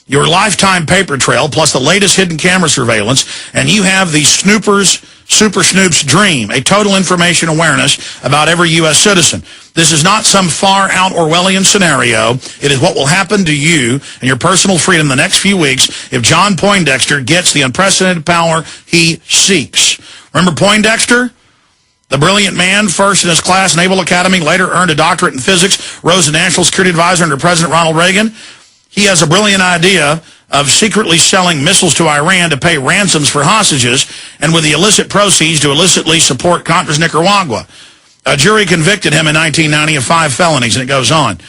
your lifetime paper trail, plus the latest hidden camera surveillance, and you have the snoopers, super snoops dream, a total information awareness about every U.S. citizen. This is not some far-out Orwellian scenario. It is what will happen to you and your personal freedom the next few weeks if John Poindexter gets the unprecedented power he seeks. Remember Poindexter? The brilliant man, first in his class, Naval Academy, later earned a doctorate in physics, rose to National Security Advisor under President Ronald Reagan. He has a brilliant idea of secretly selling missiles to Iran to pay ransoms for hostages, and with the illicit proceeds to illicitly support Contras Nicaragua. A jury convicted him in 1990 of 5 felonies, and it goes on.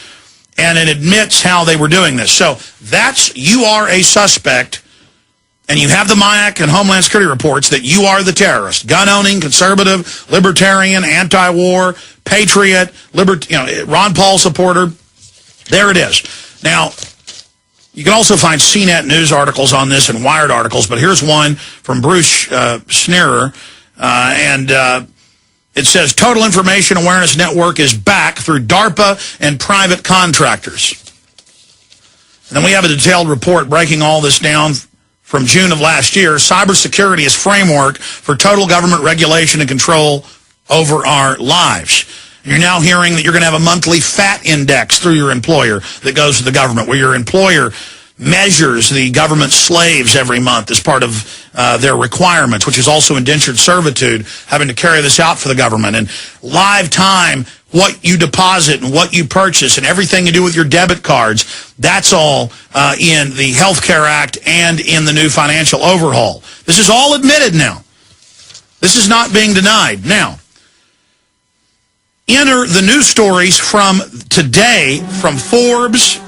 And it admits how they were doing this. So you are a suspect, and you have the MIAC and Homeland Security reports that you are the terrorist. Gun-owning, conservative, libertarian, anti-war, patriot, Ron Paul supporter. There it is. Now, you can also find CNET news articles on this and Wired articles, but here's one from Bruce Schneerer, and it says, Total Information Awareness Network is back through DARPA and private contractors. And then we have a detailed report breaking all this down from June of last year. Cybersecurity is framework for total government regulation and control over our lives. You're now hearing that you're going to have a monthly FAT index through your employer that goes to the government, where your employer measures the government slaves every month as part of their requirements, which is also indentured servitude, having to carry this out for the government. And live time, what you deposit and what you purchase and everything you do with your debit cards, that's all in the Health Care Act and in the new financial overhaul. This is all admitted now. This is not being denied. Now, enter the news stories from today from Forbes,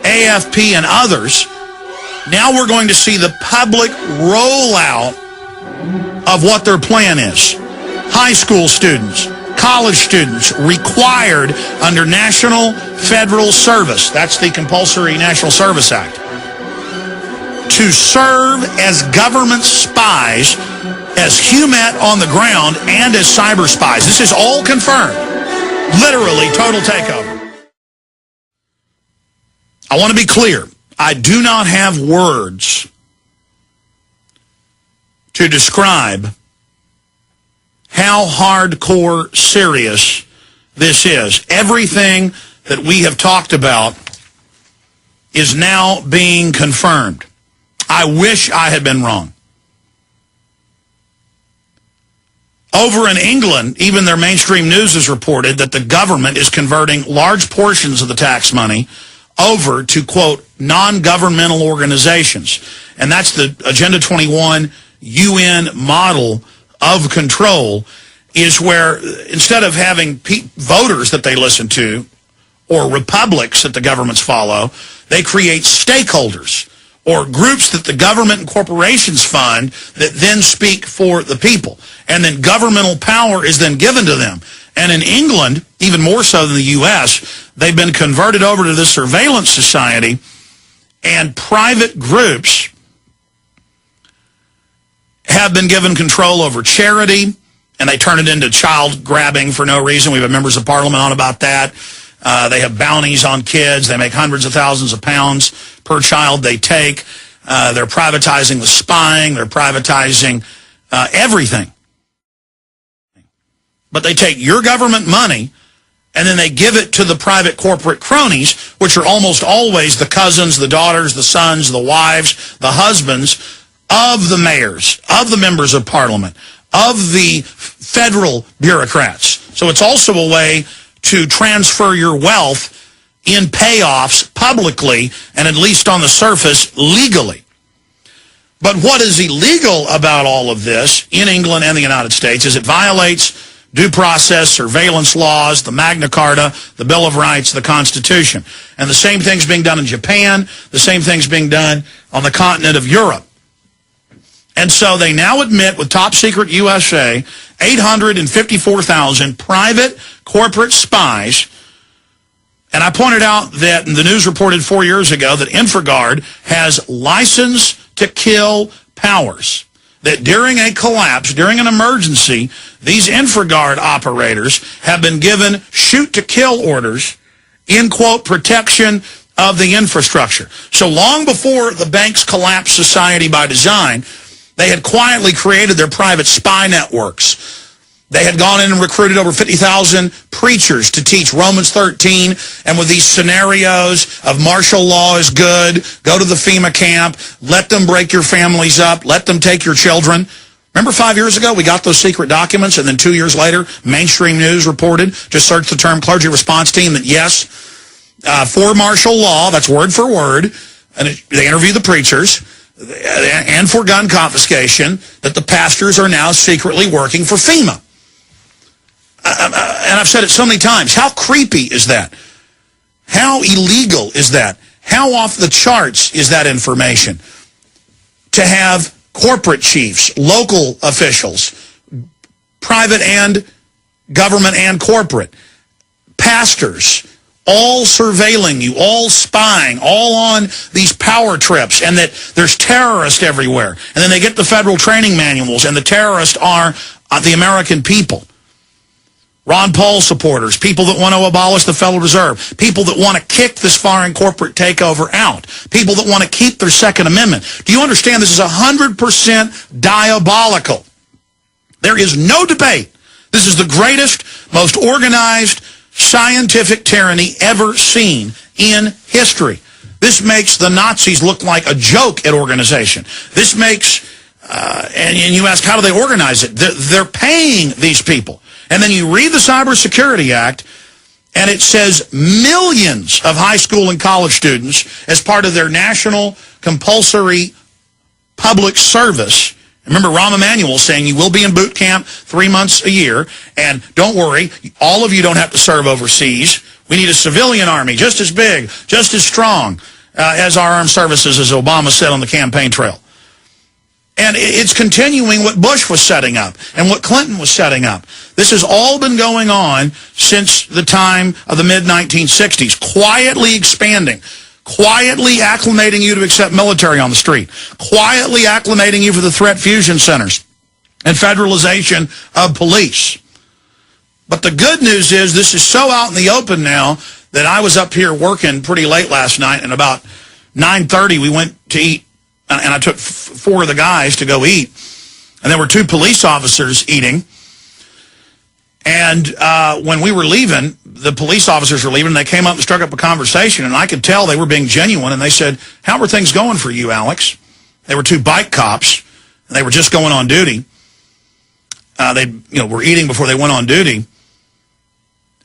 AFP, and others. Now we're going to see the public rollout of what their plan is. High school students, college students required under National Federal Service, that's the Compulsory National Service Act, to serve as government spies, as HUMAT on the ground, and as cyber spies. This is all confirmed. Literally, total takeover. I want to be clear. I do not have words to describe how hardcore serious this is. Everything that we have talked about is now being confirmed. I wish I had been wrong. Over in England, even their mainstream news has reported that the government is converting large portions of the tax money over to, quote, non-governmental organizations. And that's the Agenda 21 UN model of control, is where instead of having voters that they listen to or republics that the governments follow, they create stakeholders or groups that the government and corporations fund that then speak for the people. And then governmental power is then given to them. And in England, even more so than the U.S., they've been converted over to this surveillance society, and private groups have been given control over charity, and they turn it into child grabbing for no reason. We have members of parliament on about that. They have bounties on kids. They make hundreds of thousands of pounds per child they take. They're privatizing the spying. They're privatizing everything. But they take your government money and then they give it to the private corporate cronies, which are almost always the cousins, the daughters, the sons, the wives, the husbands of the mayors, of the members of parliament, of the federal bureaucrats. So it's also a way to transfer your wealth in payoffs publicly and at least on the surface legally. But what is illegal about all of this in England and the United States is it violates due process, surveillance laws, the Magna Carta, the Bill of Rights, the Constitution. And the same thing's being done in Japan, the same thing's being done on the continent of Europe. And so they now admit with Top Secret USA, 854,000 private corporate spies. And I pointed out that the news reported 4 years ago that InfraGard has license to kill powers. That during a collapse, during an emergency, these InfraGard operators have been given shoot-to-kill orders in, quote, protection of the infrastructure. So long before the banks collapsed society by design, they had quietly created their private spy networks. They had gone in and recruited over 50,000 preachers to teach Romans 13, and with these scenarios of martial law is good, go to the FEMA camp, let them break your families up, let them take your children. Remember 5 years ago, we got those secret documents, and then 2 years later, mainstream news reported, just search the term clergy response team, that yes, for martial law, that's word for word, and they interview the preachers, and for gun confiscation, that the pastors are now secretly working for FEMA. And I've said it so many times, how creepy is that? How illegal is that? How off the charts is that information? To have corporate chiefs, local officials, private and government and corporate, pastors, all surveilling you, all spying, all on these power trips, and that there's terrorists everywhere. And then they get the federal training manuals, and the terrorists are the American people. Ron Paul supporters, people that want to abolish the Federal Reserve, people that want to kick this foreign corporate takeover out, people that want to keep their Second Amendment. Do you understand this is 100% diabolical? There is no debate. This is the greatest, most organized, scientific tyranny ever seen in history. This makes the Nazis look like a joke at organization. This makes, and you ask, how do they organize it? They're paying these people. And then you read the Cybersecurity Act, and it says millions of high school and college students, as part of their national compulsory public service. Remember Rahm Emanuel saying you will be in boot camp 3 months a year, and don't worry, all of you don't have to serve overseas. We need a civilian army just as big, just as strong as our armed services, as Obama said on the campaign trail. And it's continuing what Bush was setting up and what Clinton was setting up. This has all been going on since the time of the mid-1960s, quietly expanding, quietly acclimating you to accept military on the street, quietly acclimating you for the threat fusion centers and federalization of police. But the good news is this is so out in the open now that I was up here working pretty late last night, and about 9:30 we went to eat. And I took 4 of the guys to go eat. And there were 2 police officers eating. And when we were leaving, the police officers were leaving, and they came up and struck up a conversation. And I could tell they were being genuine. And they said, how are things going for you, Alex? They were 2 bike cops. And they were just going on duty. They were eating before they went on duty.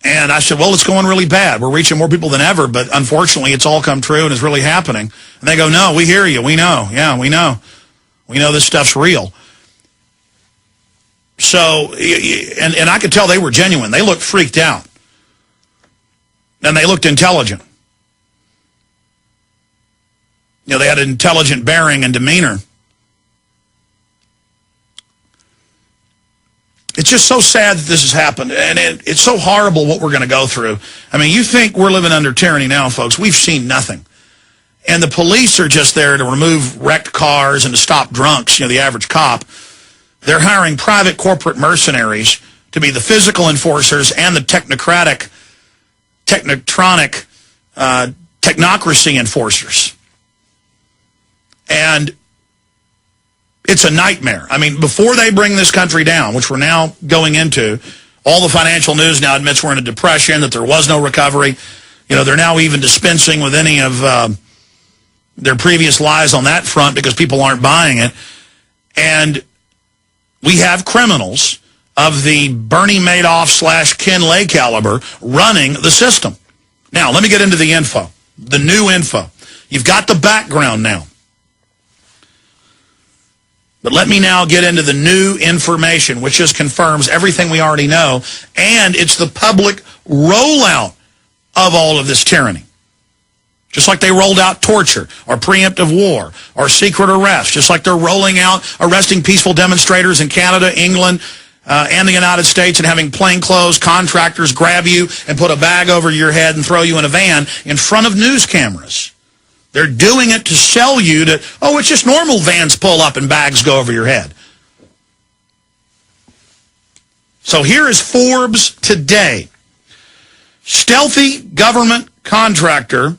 And I said, well, it's going really bad. We're reaching more people than ever, but unfortunately it's all come true and is really happening. And they go, no, we hear you. We know. Yeah, we know. We know this stuff's real. So, and I could tell they were genuine. They looked freaked out. And they looked intelligent. They had an intelligent bearing and demeanor. It's just so sad that this has happened, and it's so horrible what we're going to go through. I mean, you think we're living under tyranny now, folks. We've seen nothing. And the police are just there to remove wrecked cars and to stop drunks, the average cop. They're hiring private corporate mercenaries to be the physical enforcers and the technocratic, technocracy enforcers. And it's a nightmare. I mean, before they bring this country down, which we're now going into, all the financial news now admits we're in a depression, that there was no recovery. They're now even dispensing with any of their previous lies on that front because people aren't buying it. And we have criminals of the Bernie Madoff / Ken Lay caliber running the system. Now, let me get into the info, the new info. You've got the background now. But let me now get into the new information, which just confirms everything we already know, and it's the public rollout of all of this tyranny. Just like they rolled out torture or preemptive war or secret arrest, just like they're rolling out arresting peaceful demonstrators in Canada, England, and the United States, and having plainclothes contractors grab you and put a bag over your head and throw you in a van in front of news cameras. They're doing it to sell you to, oh, it's just normal vans pull up and bags go over your head. So here is Forbes today. Stealthy government contractor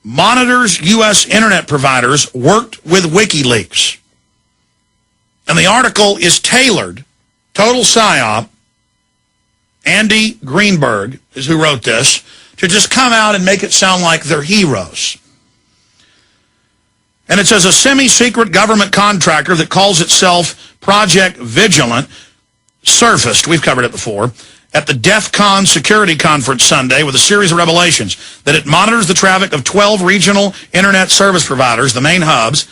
monitors U.S. internet providers worked with WikiLeaks. And the article is tailored, total psyop. Andy Greenberg is who wrote this, to just come out and make it sound like they're heroes. And it says a semi-secret government contractor that calls itself Project Vigilant surfaced, we've covered it before, at the DEF CON security conference Sunday with a series of revelations that it monitors the traffic of 12 regional internet service providers, the main hubs,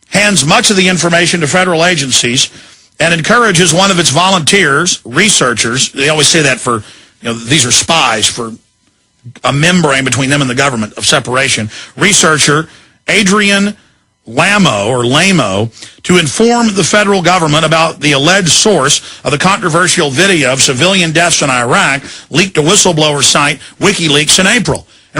hands much of the information to federal agencies, and encourages one of its volunteers, researchers, they always say that for, these are spies, for a membrane between them and the government of separation, researcher Adrian Lamo, to inform the federal government about the alleged source of the controversial video of civilian deaths in Iraq leaked to whistleblower site WikiLeaks in April.